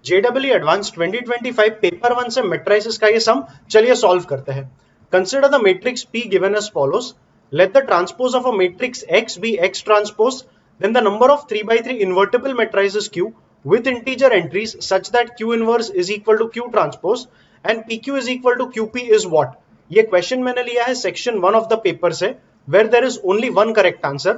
JW advance 2025 paper 1 से matrices का ये सम चलिए सॉल्व करते हैं। Consider the matrix P given as follows. Let the transpose of a matrix X be X transpose, then the number of 3 by 3 invertible matrices Q with integer entries such that Q inverse is equal to Q transpose and PQ is equal to QP is what? ये question मैंने लिया है section 1 of the paper से, where there is only one correct answer.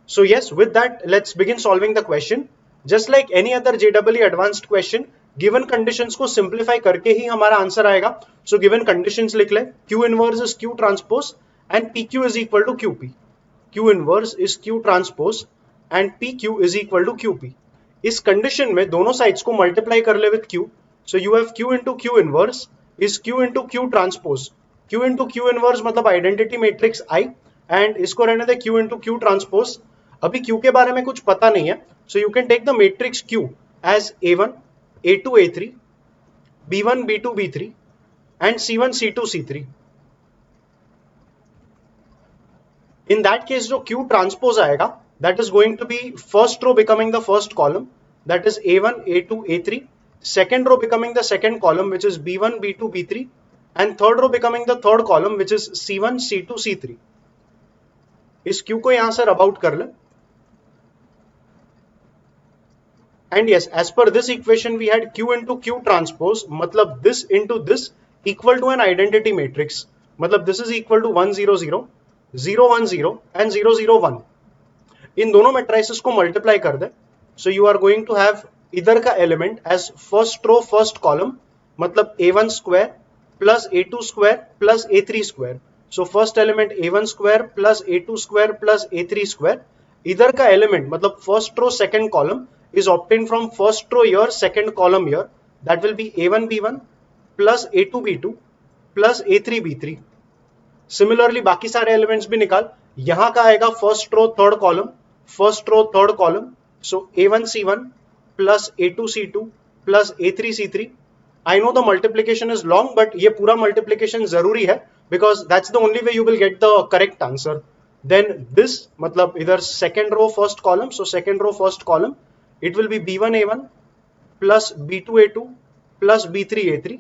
So yes, with that, let's begin solving the question. Just like any other JEE advanced question, given conditions को simplify करके ही हमारा answer आएगा. So given conditions लिख ले, Q inverse is Q transpose and PQ is equal to QP. Q inverse is Q transpose and PQ is equal to QP. इस condition में दोनों sides को multiply कर ले with Q. So you have Q into Q inverse is Q into Q transpose. Q into Q inverse मतलब identity matrix I and इसको रहने दे Q into Q transpose. अभी Q के बारे में कुछ पता नहीं है, so you can take the matrix Q as A1, A2, A3, B1, B2, B3 and C1, C2, C3. In that case जो Q transpose आएगा, that is going to be first row becoming the first column, that is A1, A2, A3, second row becoming the second column which is B1, B2, B3 and third row becoming the third column which is C1, C2, C3. इस Q को यहां से rub out कर ले. And yes, as per this equation we had Q into Q transpose, मतलब this into this equal to an identity matrix, मतलब this is equal to 1 0 0 0 1 0 and 0 0 1. इन दोनों matrices को multiply कर दे, so you are going to have इधर का element as first row first column, मतलब A1 square plus A2 square plus A3 square. So first element A1 square plus A2 square plus A3 square. इधर का element मतलब first row second column is obtained from first row here, second column here. That will be A1 B1 plus A2 B2 plus A3 B3. Similarly बाकी सारे elements भी निकाल. यहाँ का आएगा first row third column, first row third column. So A1 C1 plus A2 C2 plus A3 C3. I know the multiplication is long, but ये पूरा multiplication जरूरी है because that's the only way you will get the correct answer. Then this मतलब इधर second row first column, so second row first column. It will be B1 A1 plus B2 A2 plus B3 A3.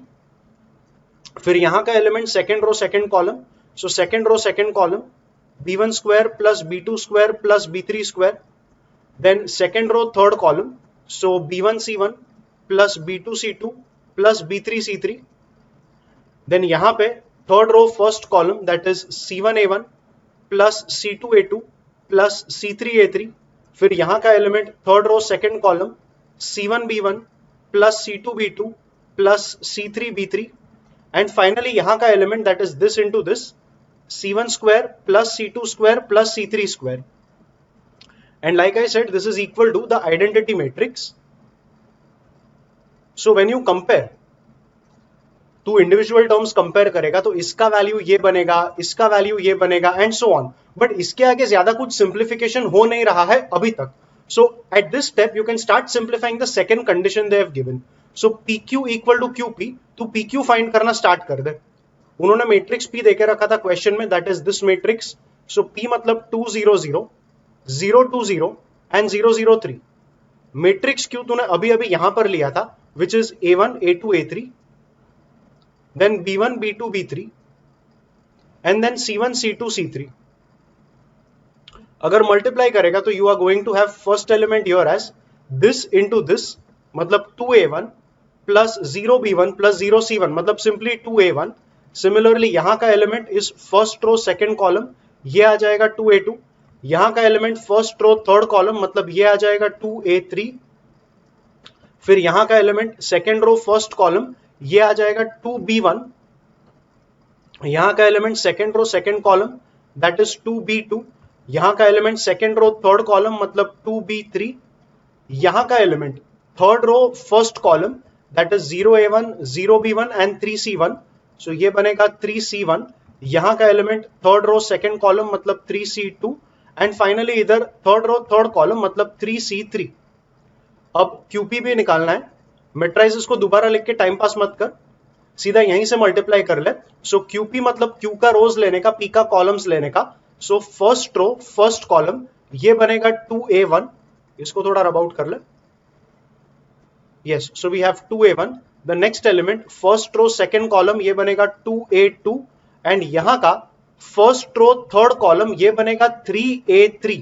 फिर यहाँ का element second row second column, so second row second column B1 square plus B2 square plus B3 square. Then second row third column, so B1 C1 plus B2 C2 plus B3 C3. Then यहाँ पे third row first column, that is C1 A1 plus C2 A2 plus C3 A3. फिर यहाँ का element third row second column C1 B1 plus C2 B2 plus C3 B3 and finally यहाँ का element that is this into this C1 square plus C2 square plus C3 square. And like I said this is equal to the identity matrix. So when you compare to individual terms compare करेगा तो इसका value ये बनेगा, इसका value ये बनेगा and so on. But इसके आगे ज्यादा कुछ सिंप्लीफिकेशन हो नहीं रहा है अभी तक. So at this step you can start simplifying the second condition they have given. So PQ equal to QP, तो PQ फाइंड करना स्टार्ट कर दे. उन्होंने मैट्रिक्स P देके रखा था क्वेश्चन में, that is this matrix. So P मतलब 2 0 0 0 2 0 एंड 0 0 3. मैट्रिक्स Q तूने अभी अभी यहां पर लिया था which is A1 A2 A3, then B1 B2 B3 and then C1 C2 C3. अगर मल्टीप्लाई करेगा तो you are going to have first element here as this into this, मतलब 2A1 plus 0B1 plus 0C1 मतलब simply 2A1. Similarly यहां का element is first row second column, ये आ जाएगा 2A2. यहां का element first row third column मतलब ये आ जाएगा 2A3. फिर यहां का element second row first column ये आ जाएगा 2B1. यहां का element second row second column that is 2B2. यहां का element second row third column मतलब 2B3. यहां का element third row first column that is 0A1 0B1 and 3C1, सो ये बनेगा 3C1. यहां का element third row second column मतलब 3C2 एंड फाइनली इधर थर्ड रो थर्ड कॉलम मतलब 3C3. अब QP भी निकालना है. मैट्रिसेस को दोबारा लिख के टाइम पास मत कर, सीधा यहीं से मल्टीप्लाई कर ले. सो QP मतलब Q का रोज लेने का, P का कॉलम्स लेने का. So first row first column ये बनेगा 2A1. इसको थोड़ा रब आउट कर ले. Yes, so we have 2a1. The next element first row second column ये बनेगा 2a2 एंड यहां का फर्स्ट रो थर्ड कॉलम ये बनेगा 3a3.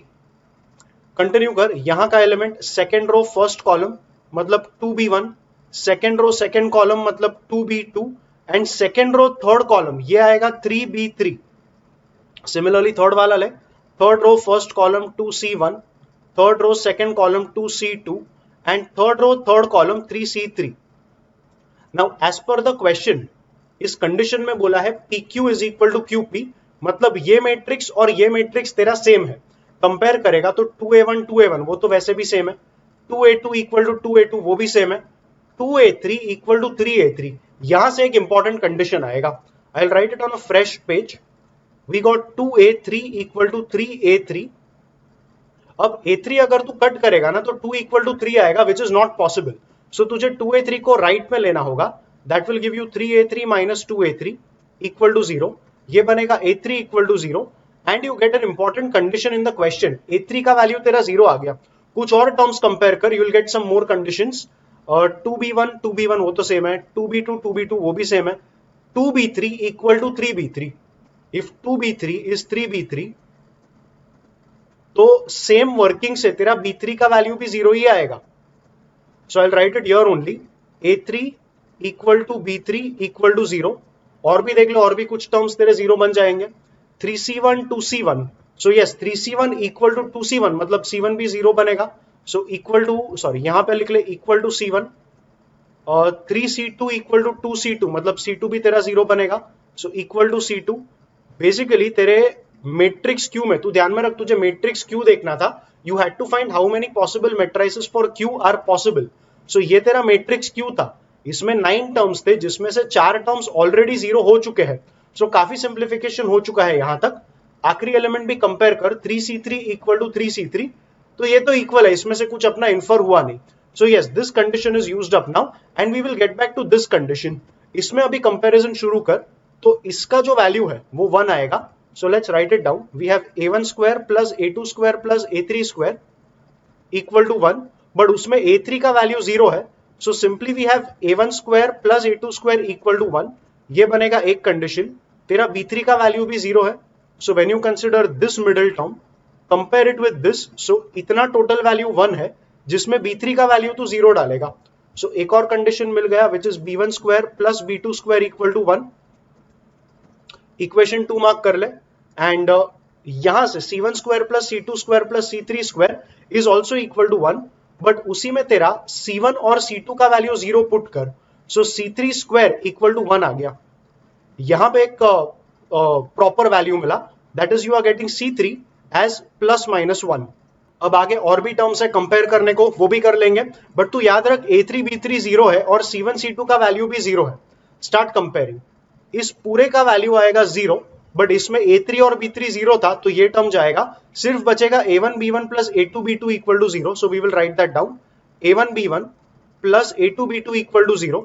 कंटिन्यू कर, यहां का element second row first column मतलब 2b1, second row second column मतलब 2b2 and second row third column ये आएगा 3b3. सिमिलरली थर्ड वाला ले, third row first column 2c1, third row second column 2c2 and third row third column 3c3. Now as per the question इस condition में बोला है PQ is equal to QP, मतलब ये मैट्रिक्स और ये मैट्रिक्स तेरा सेम है. कंपेयर करेगा तो 2a1 2a1 वो तो वैसे भी सेम है, 2a2 इक्वल टू 2a2 वो भी सेम है, 2a3 इक्वल टू 3a3. यहां से एक इंपॉर्टेंट कंडीशन आएगा. I will write it on a fresh page. We got 2a3 equal to 3a3. अब a3 अगर तू कट करेगा ना तो 2 इक्वल टू 3 आएगा which is not possible. So तुझे 2a3 को राइट में लेना होगा. That will give you 3a3 minus 2a3 equal to 0. ये बनेगा a3 equal to 0 and you get an important condition in the question. a3 का value तेरा 0 आ गया. कुछ और टर्म्स कंपेयर कर, you will get some more conditions. 2b1 वो तो सेम है, 2b2 वो भी सेम है, 2b3 equal to 3b3. If 2b3 is 3b3 तो सेम वर्किंग से तेरा b3 का वैल्यू भी 0 ही आएगा. So I will write it here only, a3 equal to b3 equal to 0. और भी देख लो, और भी कुछ टर्म्स तेरे 0 बन जाएंगे. 3c1 2c1, so yes 3c1 equal to 2c1 मतलब c1 भी 0 बनेगा. सो इक्वल टू, सॉरी यहां पे लिख ले इक्वल टू c1. और 3c2 इक्वल टू 2c2 मतलब c2 भी तेरा 0 बनेगा. So equal to c2. Basically तेरे मैट्रिक्स क्यू में, तू ध्यान में रख, तुझे मैट्रिक्स क्यू देखना था. You had to find how many possible matrices for Q are possible. So ये तेरा मैट्रिक्स क्यू था. इसमें 9 टर्म्स थे जिसमें से 4 टर्म्स ऑलरेडी 0 हो चुके हैं. सो काफी सिंप्लीफिकेशन हो चुका है यहां तक. आखिरी एलिमेंट भी कंपेयर कर, 3c3 इक्वल टू 3c3, तो ये तो इक्वल है, इसमें से कुछ अपना इन्फर हुआ नहीं. So yes this condition is used up now and we will get back to this condition. इसमें अभी कंपैरिजन शुरू कर, तो इसका जो वैल्यू है वो 1 आएगा. So let's write it down. We have a1 square plus a2 square plus a3 square equal to 1. But उसमें a3 का वैल्यू 0 है. So simply we have a1 square plus a2 square equal to 1. ये बनेगा एक condition. तेरा b3 का value भी 0 है. So when you consider this middle term, compare it with this. So इतना टोटल वैल्यू 1 है जिसमें b3 का वैल्यू तो 0 डालेगा. So एक और कंडीशन मिल गया which is b1 square plus b2 square equal to 1. Equation 2 mark कर ले. एंड यहां से c1 square plus c2 square plus c3 square is also equal to 1. But उसी में तेरा c1 और c2 का वैल्यू 0 पुट कर. So c3 square equal to 1 आ गया. यहां पे एक प्रॉपर वैल्यू मिला, that is you are getting c3 as plus minus 1. अब आगे और भी टर्म्स है कंपेयर करने को, वो भी कर लेंगे. बट तू याद रख a3 b3 0 है और c1 c2 का वैल्यू भी 0 है. Start comparing. इस पूरे का वैल्यू आएगा 0, बट इसमें a3 और b3 0 था तो ये टर्म जाएगा. सिर्फ बचेगा a1 b1 plus a2 b2 equal to 0. So we will write that down, a1 b1 plus a2 b2 equal to 0.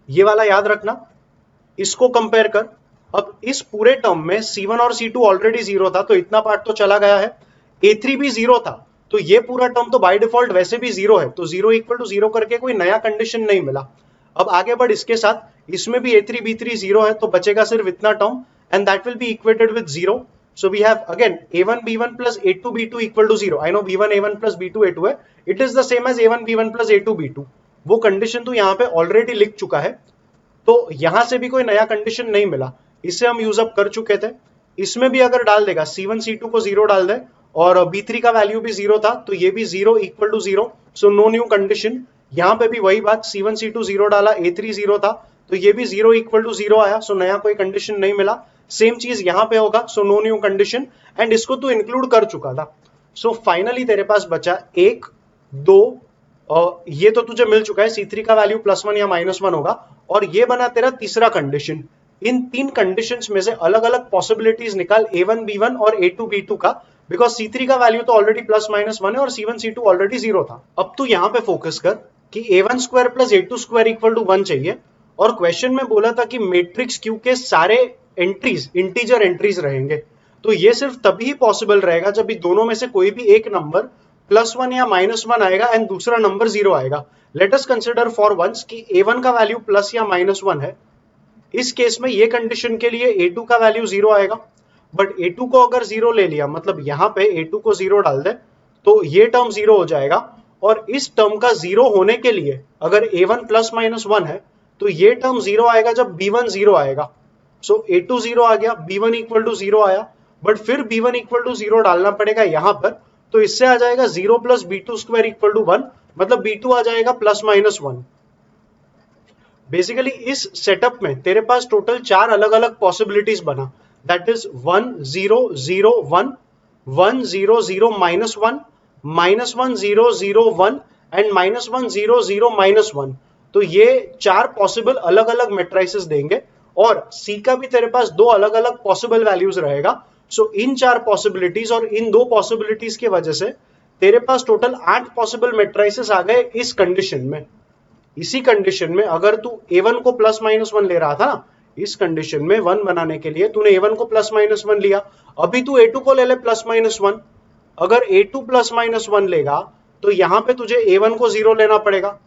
ये वाला याद रखना. इसको कंपेयर कर. अब इस पूरे टर्म में c1 और c2 ऑलरेडी 0 था तो इतना पार्ट तो चला गया है. a3 भी 0 था तो ये पूरा टर्म तो बाय डिफॉल्ट वैसे भी 0 है. तो 0 इक्वल टू 0 करके कोई नया कंडीशन नहीं मिला. अब आगे बढ़ इसके साथ, इसमें भी a3 b3 0 है तो बचेगा सिर्फ इतना term and that will be equated with 0. So we have again a1 b1 plus a2 b2 equal to 0. I know b1 a1 plus b2 a2 है. It is the same as a1 b1 plus a2 b2. वो condition तो यहाँ पे already लिख चुका है तो यहां से भी कोई नया कंडीशन नहीं मिला. इसे हम यूज अप कर चुके थे. इसमें भी अगर डाल देगा c1 c2 को 0 डाल दे और b3 का वैल्यू भी 0 था तो ये भी 0 equal to 0. So no new condition. यहाँ पे भी वही बात, c1 c2 0 डाला, a3 0 था तो ये भी 0 इक्वल टू 0 आया. सो नया कोई कंडीशन नहीं मिला. सेम चीज यहां पे होगा. So no new condition and इसको तू इंक्लूड कर चुका था. सो फाइनली तेरे पास बचा 1 2 ये तो तुझे मिल चुका है. c3 का वैल्यू +1 या -1 होगा और ये बना तेरा तीसरा कंडीशन. इन तीन कंडीशंस में से अलग अलग पॉसिबिलिटीज निकाल a1 b1 और a2 b2 का, बिकॉज c3 का वैल्यू तो ऑलरेडी +-1 है और c1 c2 ऑलरेडी 0 था. अब तू यहां पे फोकस कर कि a1 square plus a2 square equal to 1 चाहिए और क्वेश्चन में बोला था कि मैट्रिक्स क्यू के सारे एंट्रीज इंटीजर एंट्रीज रहेंगे. तो ये सिर्फ तभी पॉसिबल रहेगा जब भी दोनों में से कोई भी एक नंबर +1 या -1 आएगा एंड दूसरा नंबर 0 आएगा। Let us consider for once कि A1 का वैल्यू प्लस या -1 है। इस केस में ये कंडीशन के लिए A2 का वैल्यू 0 आएगा, बट A2 को अगर 0 ले लिया, मतलब यहां पे A2 को 0 डाल दे तो ये टर्म 0 हो जाएगा। और इस टर्म का 0 होने के लिए अगर A1 +-1 है तो ये टर्म 0 आएगा जब B1 0 आएगा। सो A2 0 आ गया, B1 इक्वल टू 0 आया, बट फिर B1 इक्वल टू 0 डालना पड़ेगा यहां पर, तो इससे आ जाएगा 0 + B2² इक्वल टू 1, मतलब B2 आ जाएगा +-1। बेसिकली इस सेटअप में तेरे पास टोटल 4 अलग अलग पॉसिबिलिटीज बना, दैट इज 1 0 0 1, 1 0 0 -1, -1 0 0 1 एंड -1 0 0 -1। तो ये 4 पॉसिबल अलग अलग मैट्रिसेस देंगे और C का भी तेरे पास 2 अलग अलग पॉसिबल वैल्यूज रहेगा। सो इन 4 पॉसिबिलिटीज और इन 2 पॉसिबिलिटीज की वजह से तेरे पास टोटल 8 पॉसिबल मैट्रिसेस आ गए इस कंडीशन में। इसी कंडीशन में अगर तू A1 को +-1 ले रहा था ना, इस कंडीशन में 1 बनाने के लिए तूने A1 को +-1 लिया, अभी तू A2 को ले ले +-1। अगर A2 +-1 लेगा तो यहां पे तुझे A1 को 0 लेना पड़ेगा,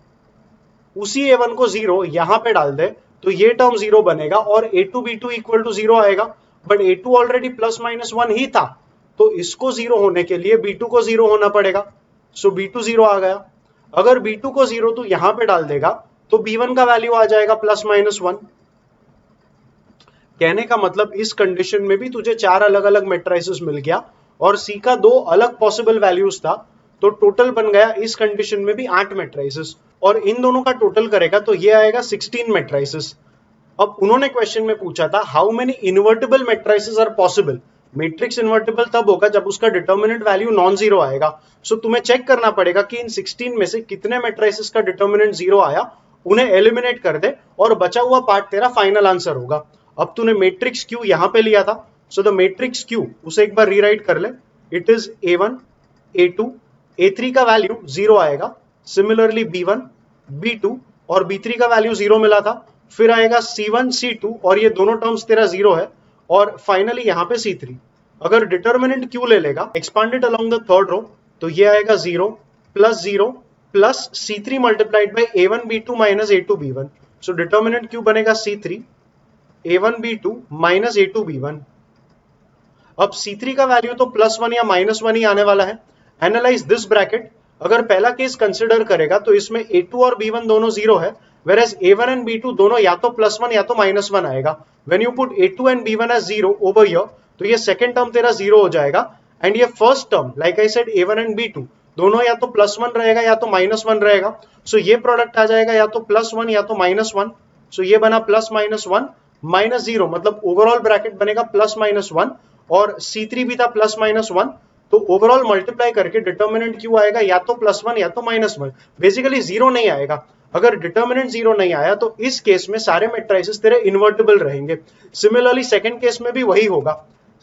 उसी A1 को 0 यहां पे डाल दे तो ये टर्म 0 बनेगा और A2 B2 इक्वल टू 0 आएगा। बट A2 ऑलरेडी +-1 ही था, तो इसको 0 होने के लिए B2 को 0 होना पड़ेगा। सो B2 0 आ गया। अगर B2 को 0 तू यहां पे डाल देगा तो B1 का वैल्यू आ जाएगा +-1। कहने का मतलब इस कंडीशन में भी तुझे 4 अलग अलग मैट्रिसेस मिल गया और C का 2 अलग पॉसिबल वैल्यूज था, तो टोटल बन गया इस कंडीशन में भी 8 मैट्रिसेस, और इन दोनों का टोटल करेगा तो ये आएगा 16 मैट्रिसेस। अब उन्होंने क्वेश्चन में पूछा था how many invertible matrices are possible. Matrix invertible तब होगा जब उसका डिटर्मिनेंट वैल्यू नॉन जीरो आएगा। सो तुम्हें चेक करना पड़ेगा कि इन 16 में से कितने मैट्रिसेस का डिटर्मिनेंट 0 आया, उन्हें एलिमिनेट कर दे और बचा हुआ पार्ट तेरा फाइनल आंसर होगा। अब तूने मैट्रिक्स क्यू यहां पे लिया था, सो द मैट्रिक्स क्यू उसे एक बार रीराइट कर ले। It is A1 A2 A3 का वैल्यू 0 आएगा, सिमिलरली B1 B2 और B3 का वैल्यू 0 मिला था, फिर आएगा C1 C2 और ये दोनों टर्म्स तेरा 0 है, और फाइनली यहां पे C3। अगर डिटर्मिनेंट Q ले लेगा expanded along the third row तो ये आएगा 0 plus C3 multiplied by A1 B2 minus A2 B1। So determinant Q बनेगा C3 A1 B2 minus A2 B1। अब C3 का वैल्यू तो +1 या -1 ही आने वाला है। Analyse this bracket. अगर पहला केस कंसिडर करेगा तो इसमें A2 और B1 दोनों 0 है, whereas A1 एंड B2 दोनों या तो +1 या तो -1 आएगा। When you put A2 and B1 as 0 over here, तो ये सेकंड टर्म तेरा 0 हो जाएगा, एंड ये first term like I said A1 and B2 दोनों या तो +1 रहेगा या तो -1 रहेगा। सो ये प्रोडक्ट आ जाएगा या तो +1 या तो -1। सो ये बना +-1 -0, मतलब ओवरऑल ब्रैकेट बनेगा +-1, और C3 भी था +-1, तो ओवरऑल मल्टीप्लाई करके डिटर्मिनेंट Q आएगा या तो +1 या तो -1। बेसिकली 0 नहीं आएगा। अगर डिटर्मिनेंट 0 नहीं आया तो इस केस में सारे मैट्रिसेस तेरे इन्वर्टिबल रहेंगे। सिमिलरली सेकंड केस में भी वही होगा।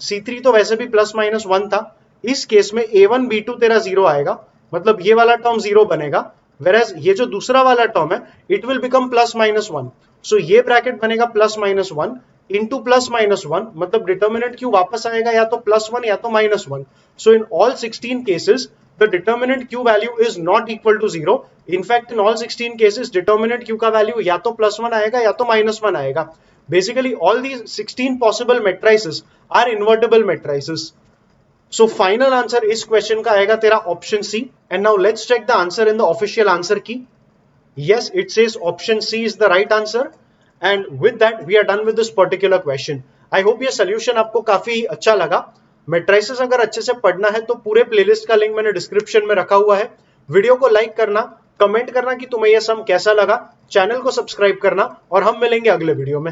C3 तो वैसे भी +-1 था, इस केस में A1 B2 तेरा 0 आएगा, मतलब ये वाला टर्म 0 बनेगा, whereas ये जो दूसरा वाला टर्म है इट विल बिकम +-1। सो ये ब्रैकेट बनेगा +-1 इंटू +-1, मतलब डिटर्मिनेंट Q वापस आएगा या तो +1 या तो -1। So in all 16 cases the determinant Q value is not equal to 0. In fact, in all 16 cases, determinant Q का value या तो +1 आएगा या तो -1 आएगा. Basically, all these 16 possible matrices are invertible matrices. So, final answer इस question का आएगा तेरा option C. And now let's check the answer in the official answer key. Yes, it says option C is the right answer. And with that, we are done with this particular question. I hope ये solution आपको काफी अच्छा लगा. Matrices अगर अच्छे से पढ़ना है तो पूरे प्लेलिस्ट का लिंक मैंने डिस्क्रिप्शन में रखा हुआ है। वीडियो को लाइक करना, कमेंट करना कि तुम्हें यह सम कैसा लगा, चैनल को सब्सक्राइब करना, और हम मिलेंगे अगले वीडियो में।